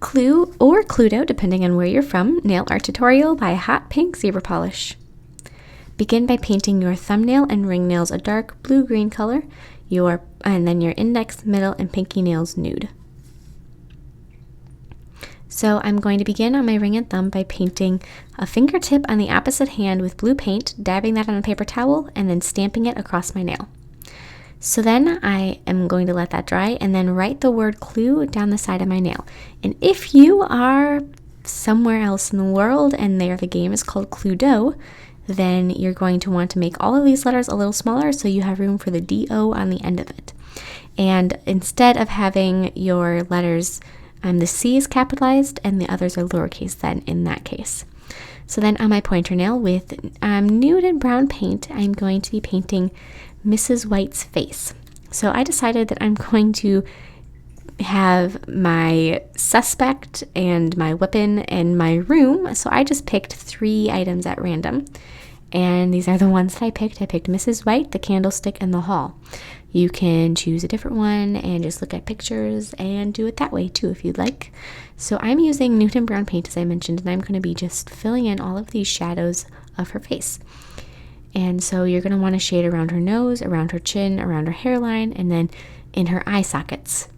Clue or Cluedo, depending on where you're from, nail art tutorial by Hotpinkzebrapolish. Begin by painting your thumbnail and ring nails a dark blue-green color, and then your index, middle, and pinky nails nude. So I'm going to begin on my ring and thumb by painting a fingertip on the opposite hand with blue paint, dabbing that on a paper towel, and then stamping it across my nail. So then I am going to let that dry and then write the word clue down the side of my nail. And if you are somewhere else in the world and the game is called Cluedo, then you're going to want to make all of these letters a little smaller so you have room for the D-O on the end of it. And instead of having your letters, the C is capitalized and the others are lowercase then in that case. So then on my pointer nail with nude and brown paint, I'm going to be painting Mrs. White's face. So I decided that I'm going to have my suspect and my weapon and my room. So I just picked 3 items at random. And these are the ones that I picked. I picked Mrs. White, the candlestick, and the hall. You can choose a different one and just look at pictures and do it that way too if you'd like. So I'm using nude and brown paint as I mentioned, and I'm going to be just filling in all of these shadows of her face. And so you're going to want to shade around her nose, around her chin, around her hairline, and then in her eye sockets.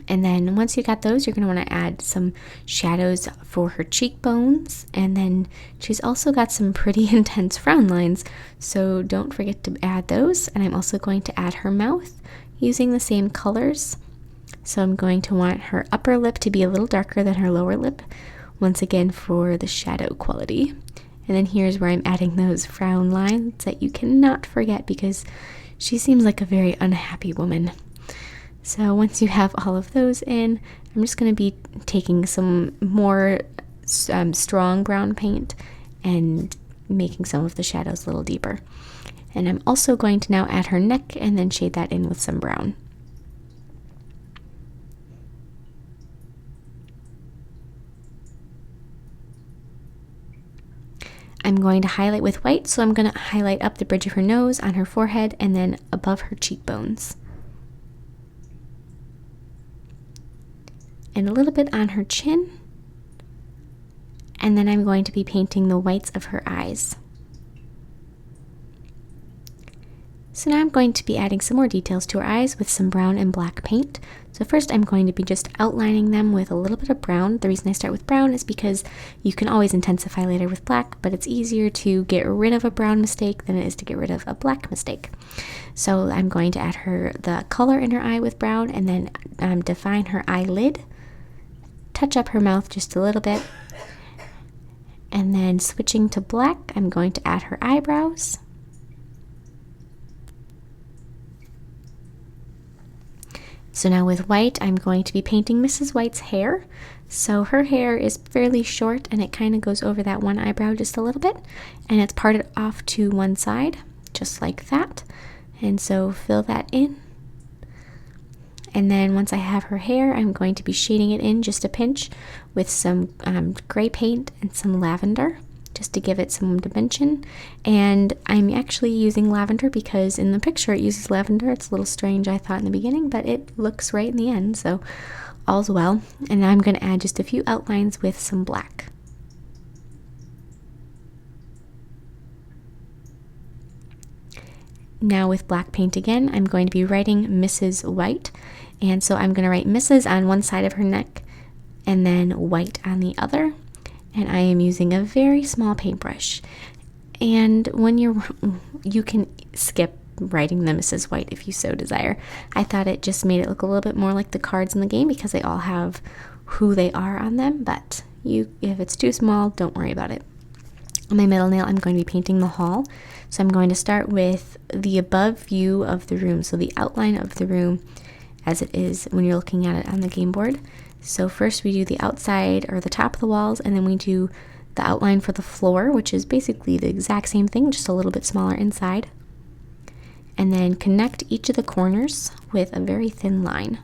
And then once you got those, you're going to want to add some shadows for her cheekbones. And then she's also got some pretty intense frown lines, so don't forget to add those. And I'm also going to add her mouth using the same colors. So I'm going to want her upper lip to be a little darker than her lower lip, once again for the shadow quality. And then here's where I'm adding those frown lines that you cannot forget because she seems like a very unhappy woman. So once you have all of those in, I'm just going to be taking some more strong brown paint and making some of the shadows a little deeper. And I'm also going to now add her neck and then shade that in with some brown. I'm going to highlight with white, so I'm going to highlight up the bridge of her nose, on her forehead, and then above her cheekbones. And a little bit on her chin. And then I'm going to be painting the whites of her eyes. So now I'm going to be adding some more details to her eyes with some brown and black paint. So first I'm going to be just outlining them with a little bit of brown. The reason I start with brown is because you can always intensify later with black, but it's easier to get rid of a brown mistake than it is to get rid of a black mistake. So I'm going to add the color in her eye with brown and then define her eyelid, touch up her mouth just a little bit, and then switching to black, I'm going to add her eyebrows. So now with white, I'm going to be painting Mrs. White's hair. So her hair is fairly short and it kind of goes over that one eyebrow just a little bit. And it's parted off to one side, just like that. And so fill that in. And then once I have her hair, I'm going to be shading it in just a pinch with some gray paint and some lavender, just to give it some dimension. And I'm actually using lavender because in the picture it uses lavender. It's a little strange, I thought in the beginning, but it looks right in the end, so all's well. And now I'm going to add just a few outlines with some black. Now with black paint again, I'm going to be writing Mrs. White. And so I'm going to write Mrs. on one side of her neck and then White on the other. And I am using a very small paintbrush. And when you can skip writing the Mrs. White if you so desire. I thought it just made it look a little bit more like the cards in the game because they all have who they are on them, but if it's too small, don't worry about it. On my middle nail, I'm going to be painting the hall. So I'm going to start with the above view of the room, so the outline of the room as it is when you're looking at it on the game board. So first we do the outside or the top of the walls, and then we do the outline for the floor, which is basically the exact same thing, just a little bit smaller inside. And then connect each of the corners with a very thin line.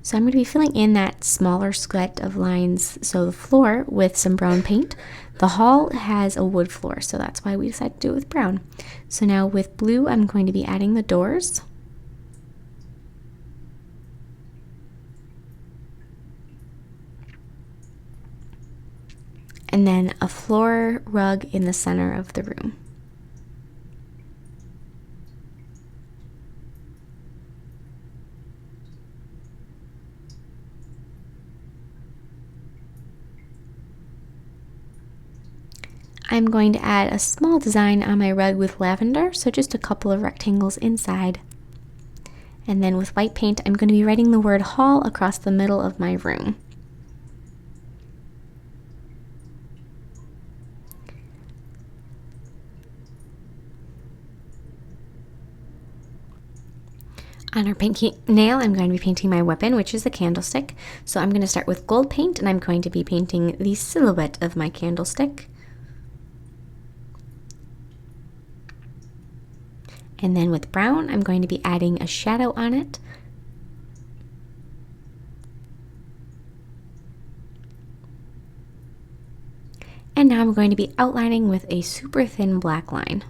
So I'm going to be filling in that smaller square of lines, so the floor with some brown paint. The hall has a wood floor, so that's why we decided to do it with brown. So now with blue, I'm going to be adding the doors. and then a floor rug in the center of the room. I'm going to add a small design on my rug with lavender, so just a couple of rectangles inside. And then with white paint, I'm going to be writing the word hall across the middle of my room. On our Pinkie nail, I'm going to be painting my weapon, which is the candlestick. So I'm going to start with gold paint, and I'm going to be painting the silhouette of my candlestick. And then with brown, I'm going to be adding a shadow on it. And now I'm going to be outlining with a super thin black line.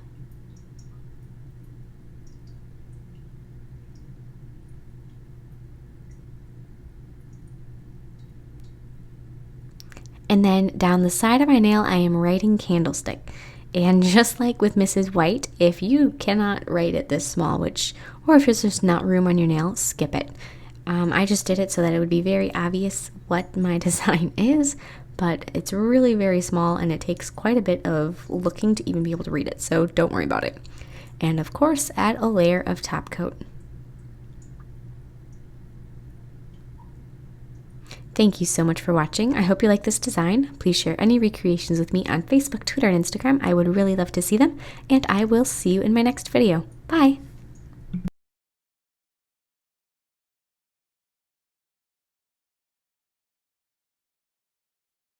And then down the side of my nail, I am writing candlestick. And just like with Mrs. White, if you cannot write it this small, or if there's just not room on your nail, skip it. I just did it so that it would be very obvious what my design is, but it's really very small and it takes quite a bit of looking to even be able to read it, so don't worry about it. And of course, add a layer of top coat. Thank you so much for watching. I hope you like this design. Please share any recreations with me on Facebook, Twitter, and Instagram. I would really love to see them, and I will see you in my next video. Bye!